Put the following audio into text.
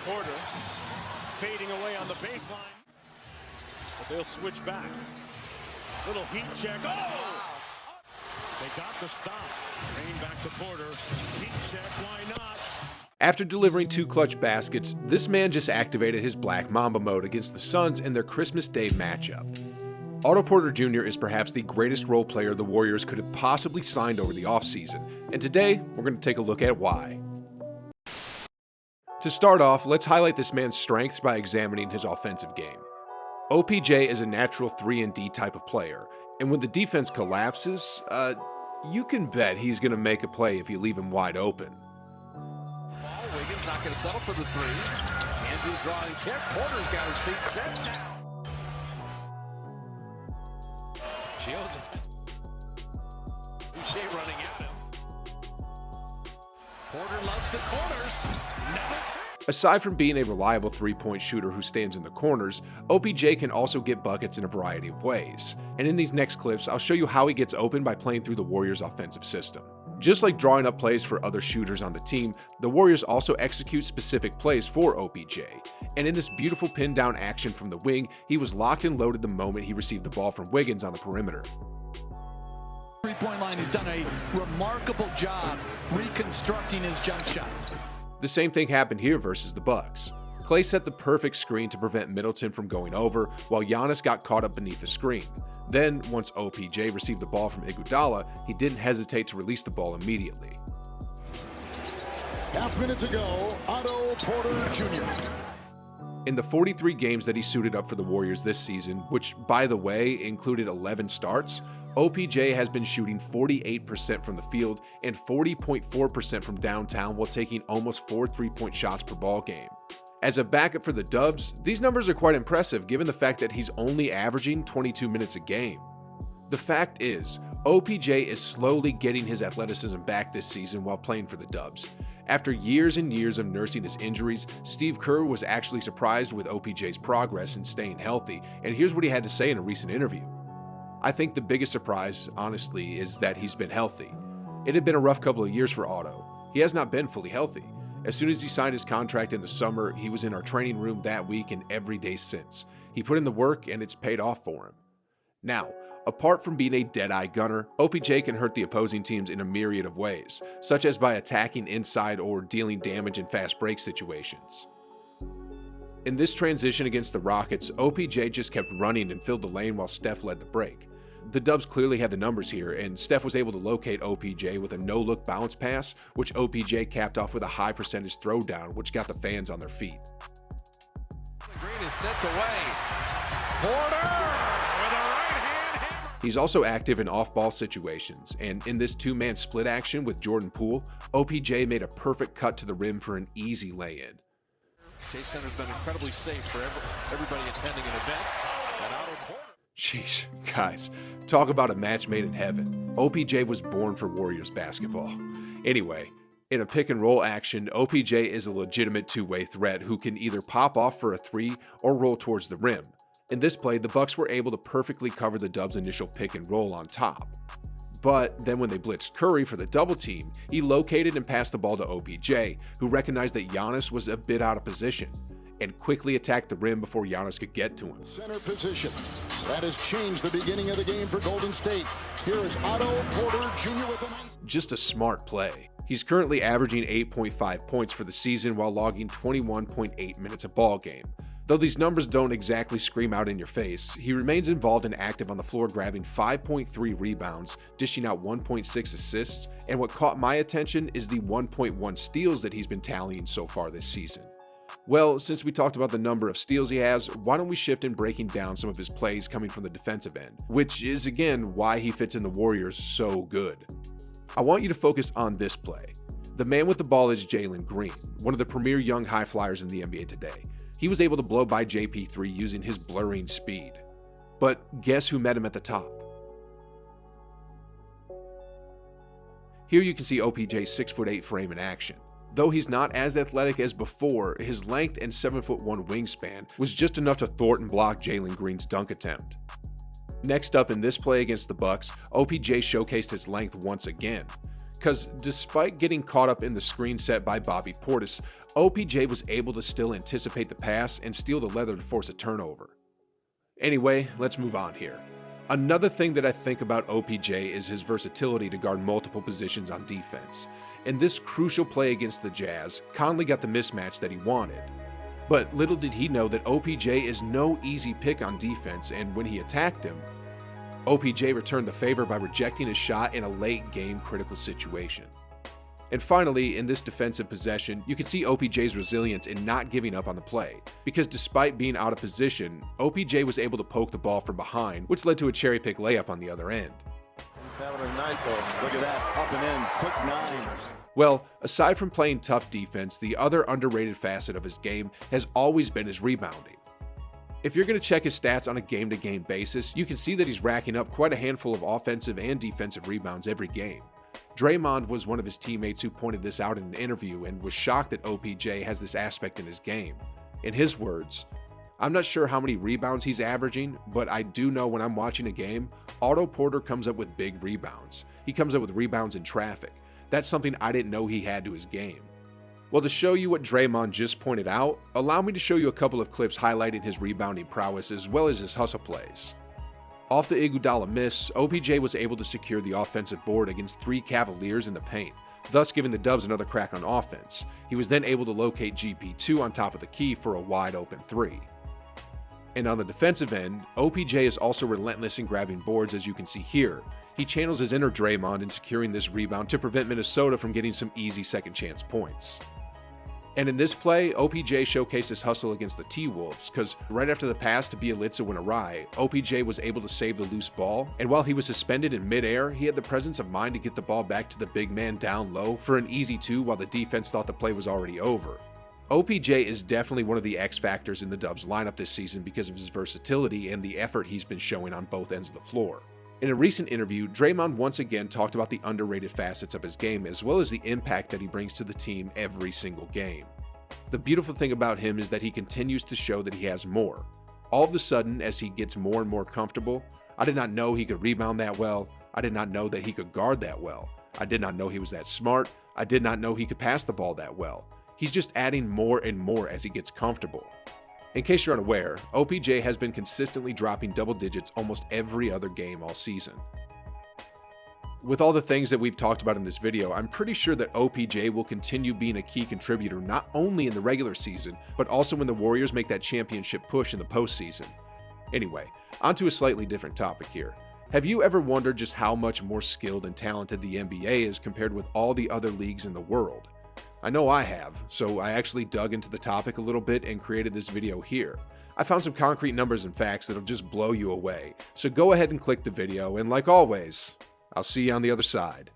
Porter fading away on the baseline. But they'll switch back. Little heat check. Oh! They got the stop. Rain back to Porter. Heat check, why not? After delivering 2 clutch baskets, this man just activated his Black Mamba mode against the Suns in their Christmas Day matchup. Otto Porter Jr. is perhaps the greatest role player the Warriors could have possibly signed over the offseason, and today we're going to take a look at why. To start off, let's highlight this man's strengths by examining his offensive game. OPJ is a natural 3-and-D type of player, and when the defense collapses, you can bet he's going to make a play if you leave him wide open. Wiggins not going to settle for the 3. Andrew drawing kick. Porter's got his feet set now. Shields. Boucher running at him. Porter loves the corners. Aside from being a reliable 3-point shooter who stands in the corners, OPJ can also get buckets in a variety of ways. And in these next clips, I'll show you how he gets open by playing through the Warriors' offensive system. Just like drawing up plays for other shooters on the team, the Warriors also execute specific plays for OPJ. And in this beautiful pin down action from the wing, he was locked and loaded the moment he received the ball from Wiggins on the perimeter. Three-point line, he's done a remarkable job reconstructing his jump shot. The same thing happened here versus the Bucks. Klay set the perfect screen to prevent Middleton from going over, while Giannis got caught up beneath the screen. Then, once OPJ received the ball from Iguodala, he didn't hesitate to release the ball immediately. Half minute to go, Otto Porter Jr. In the 43 games that he suited up for the Warriors this season, which, by the way, included 11 starts, OPJ has been shooting 48% from the field and 40.4% from downtown while taking almost 4 3-point shots per ball game. As a backup for the Dubs, these numbers are quite impressive given the fact that he's only averaging 22 minutes a game. The fact is, OPJ is slowly getting his athleticism back this season while playing for the Dubs. After years and years of nursing his injuries, Steve Kerr was actually surprised with OPJ's progress in staying healthy, and here's what he had to say in a recent interview. I think the biggest surprise, honestly, is that he's been healthy. It had been a rough couple of years for Otto. He has not been fully healthy. As soon as he signed his contract in the summer, he was in our training room that week and every day since. He put in the work and it's paid off for him. Now, apart from being a dead-eye gunner, OPJ can hurt the opposing teams in a myriad of ways, such as by attacking inside or dealing damage in fast break situations. In this transition against the Rockets, OPJ just kept running and filled the lane while Steph led the break. The Dubs clearly had the numbers here, and Steph was able to locate OPJ with a no-look bounce pass, which OPJ capped off with a high percentage throwdown, which got the fans on their feet. Green is sent away. Porter with a right-hand hammer. He's also active in off-ball situations, and in this 2-man split action with Jordan Poole, OPJ made a perfect cut to the rim for an easy lay-in. Chase Center's been incredibly safe for everybody attending an event. And Otto Porter. Sheesh, guys, talk about a match made in heaven. OPJ was born for Warriors basketball. Anyway, in a pick-and-roll action, OPJ is a legitimate 2-way threat who can either pop off for a 3 or roll towards the rim. In this play, the Bucks were able to perfectly cover the Dubs' initial pick-and-roll on top. But then when they blitzed Curry for the double team, he located and passed the ball to OPJ, who recognized that Giannis was a bit out of position, and quickly attacked the rim before Giannis could get to him. Center position. That has changed the beginning of the game for Golden State. Here is Otto Porter Jr. with a nice... Just a smart play. He's currently averaging 8.5 points for the season while logging 21.8 minutes a ball game. Though these numbers don't exactly scream out in your face, he remains involved and active on the floor, grabbing 5.3 rebounds, dishing out 1.6 assists, and what caught my attention is the 1.1 steals that he's been tallying so far this season. Well, since we talked about the number of steals he has, why don't we shift in breaking down some of his plays coming from the defensive end, which is again why he fits in the Warriors so good. I want you to focus on this play. The man with the ball is Jalen Green, one of the premier young high flyers in the NBA today. He was able to blow by JP3 using his blurring speed. But guess who met him at the top? Here you can see OPJ's 6'8" frame in action. Though he's not as athletic as before, his length and 7'1" wingspan was just enough to thwart and block Jalen Green's dunk attempt. Next up in this play against the Bucks, OPJ showcased his length once again. because despite getting caught up in the screen set by Bobby Portis, OPJ was able to still anticipate the pass and steal the leather to force a turnover. Anyway, let's move on here. Another thing that I think about OPJ is his versatility to guard multiple positions on defense. In this crucial play against the Jazz, Conley got the mismatch that he wanted. But little did he know that OPJ is no easy pick on defense, and when he attacked him, OPJ returned the favor by rejecting a shot in a late game critical situation. And finally, in this defensive possession, you can see OPJ's resilience in not giving up on the play, because despite being out of position, OPJ was able to poke the ball from behind, which led to a cherry pick layup on the other end. He's having a night though. Look at that, up and in, quick 9. Well, aside from playing tough defense, the other underrated facet of his game has always been his rebounding. If you're going to check his stats on a game-to-game basis, you can see that he's racking up quite a handful of offensive and defensive rebounds every game. Draymond was one of his teammates who pointed this out in an interview and was shocked that OPJ has this aspect in his game. In his words, "I'm not sure how many rebounds he's averaging, but I do know when I'm watching a game, Otto Porter comes up with big rebounds. He comes up with rebounds in traffic. That's something I didn't know he had to his game." Well, to show you what Draymond just pointed out, allow me to show you a couple of clips highlighting his rebounding prowess as well as his hustle plays. Off the Iguodala miss, OPJ was able to secure the offensive board against 3 Cavaliers in the paint, thus giving the Dubs another crack on offense. He was then able to locate GP2 on top of the key for a wide open 3. And on the defensive end, OPJ is also relentless in grabbing boards, as you can see here. He channels his inner Draymond in securing this rebound to prevent Minnesota from getting some easy second chance points. And in this play, OPJ showcased his hustle against the T-Wolves, because right after the pass to Bjelica went awry, OPJ was able to save the loose ball, and while he was suspended in midair, he had the presence of mind to get the ball back to the big man down low for an easy 2 while the defense thought the play was already over. OPJ is definitely one of the X factors in the Dubs lineup this season because of his versatility and the effort he's been showing on both ends of the floor. In a recent interview, Draymond once again talked about the underrated facets of his game as well as the impact that he brings to the team every single game. The beautiful thing about him is that he continues to show that he has more. All of a sudden, as he gets more and more comfortable, I did not know he could rebound that well, I did not know that he could guard that well, I did not know he was that smart, I did not know he could pass the ball that well. He's just adding more and more as he gets comfortable. In case you're unaware, OPJ has been consistently dropping double digits almost every other game all season. With all the things that we've talked about in this video, I'm pretty sure that OPJ will continue being a key contributor not only in the regular season, but also when the Warriors make that championship push in the postseason. Anyway, onto a slightly different topic here. Have you ever wondered just how much more skilled and talented the NBA is compared with all the other leagues in the world? I know I have, so I actually dug into the topic a little bit and created this video here. I found some concrete numbers and facts that'll just blow you away, so go ahead and click the video, and like always, I'll see you on the other side.